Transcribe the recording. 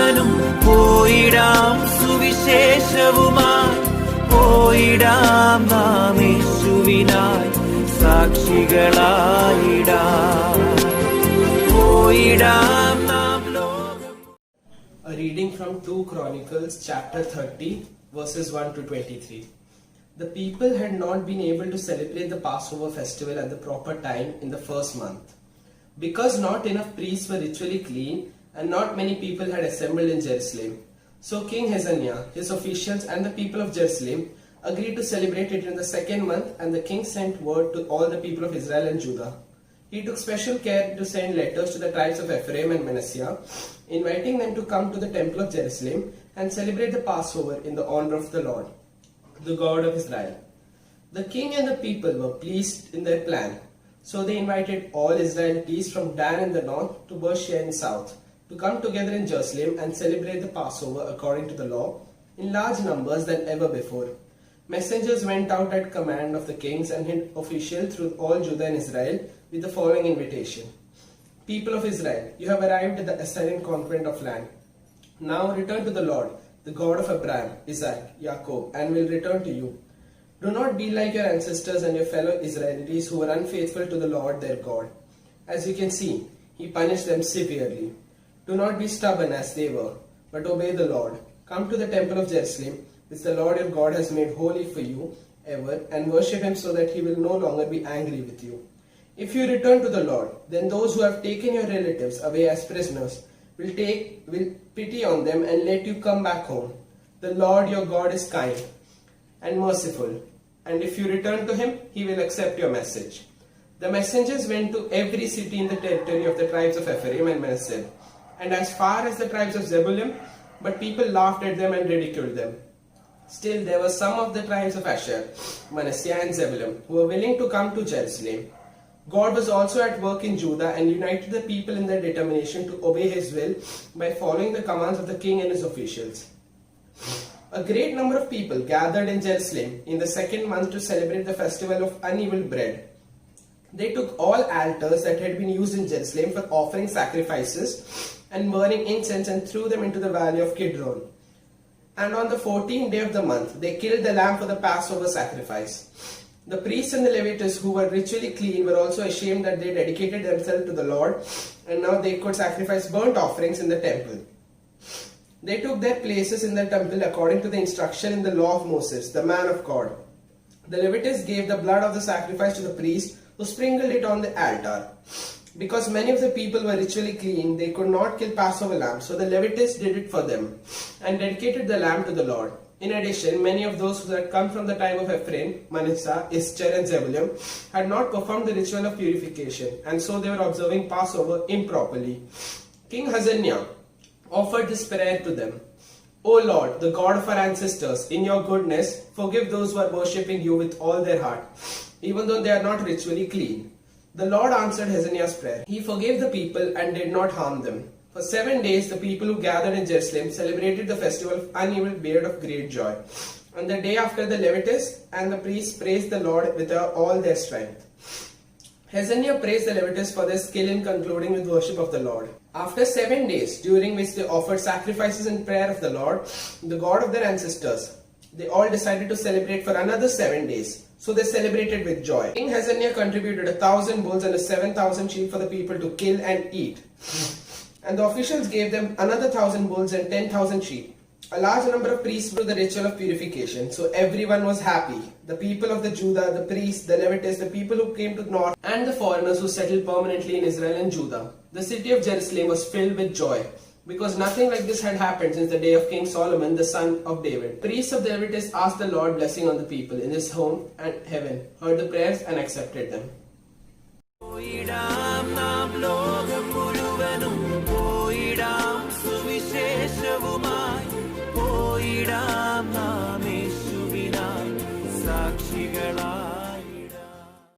ഞാനും പോയിടാം സുവിശേഷവുമായി, പോയിടാം നാം യേശുവിനായി സാക്ഷികളായിടാം, പോയിടാം നാം ലോകം. A reading from 2 Chronicles chapter 30 verses 1 to 23. The people had not been able to celebrate the Passover festival at the proper time in the first month, because not enough priests were ritually clean and not many people had assembled in Jerusalem. So King Hezekiah, his officials and the people of Jerusalem agreed to celebrate it in the second month, and the king sent word to all the people of Israel and Judah. He took special care to send letters to the tribes of Ephraim and Manasseh, inviting them to come to the temple of Jerusalem and celebrate the Passover in the honor of the Lord, the God of Israel. The king and the people were pleased in their plan, so they invited all Israelites from Dan in the north to Beersheba in the south to come together in Jerusalem and celebrate the Passover according to the law in large numbers than ever before. Messengers went out at command of the kings and his officials through all Judah and Israel with the following invitation. People of Israel, you have arrived at the Assyrian conquest of land. Now return to the Lord, the God of Abraham, Isaac, Jacob, and will return to you. Do not be like your ancestors and your fellow Israelites who were unfaithful to the Lord their God. As you can see, he punished them severely. Do not be stubborn as they were, but obey the Lord. Come to the temple of Jerusalem, which the Lord your God has made holy for you ever, and worship him so that he will no longer be angry with you. If you return to the Lord, then those who have taken your relatives away as prisoners will pity on them and let you come back home. The Lord your God is kind and merciful, and if you return to him, he will accept your message. The messengers went to every city in the territory of the tribes of Ephraim and Manasseh, and as far as the tribes of Zebulun, but people laughed at them and ridiculed them. Still, there were some of the tribes of Asher, Manasseh and Zebulun who were willing to come to Jerusalem. God was also at work in Judah and united the people in their determination to obey his will by following the commands of the king and his officials. A great number of people gathered in Jerusalem in the second month to celebrate the festival of unleavened bread. They took all altars that had been used in Jerusalem for offering sacrifices and burning incense and threw them into the valley of Kidron. And on the 14th day of the month, they killed the lamb for the Passover sacrifice. The priests and the Levites who were ritually clean were also ashamed that they dedicated themselves to the Lord, and now they could sacrifice burnt offerings in the temple. They took their places in the temple according to the instruction in the law of Moses, the man of God. The Levites gave the blood of the sacrifice to the priest, who sprinkled it on the altar. Because many of the people were ritually clean, they could not kill Passover lambs, so the Levites did it for them and dedicated the lamb to the Lord. In addition, many of those who had come from the tribe of Ephraim, Manasseh, Issachar and Zebulun had not performed the ritual of purification, and so they were observing Passover improperly. King Hezekiah offered this prayer to them. O Lord, the God of our ancestors, in your goodness, forgive those who are worshipping you with all their heart, even though they are not ritually clean. The Lord answered Hezekiah's prayer. He forgave the people and did not harm them. For 7 days, the people who gathered in Jerusalem celebrated the festival of unleavened bread of great joy. On the day after, the Levites and the priests praised the Lord with all their strength. Hezekiah praised the Levites for their skill in concluding with worship of the Lord. After 7 days, during which they offered sacrifices in prayer of the Lord, the God of their ancestors, they all decided to celebrate for another 7 days. So they celebrated with joy. King Hezekiah contributed 1,000 bulls and 7,000 sheep for the people to kill and eat. And the officials gave them another 1,000 bulls and 10,000 sheep. A large number of priests do the ritual of purification, so everyone was happy. The people of the Judah, the priests, the Levites, the people who came to the north, and the foreigners who settled permanently in Israel and Judah. The city of Jerusalem was filled with joy, because nothing like this had happened since the day of King Solomon, the son of David. Priests of the Levites asked the Lord blessing on the people in his home, and heaven heard the prayers and accepted them.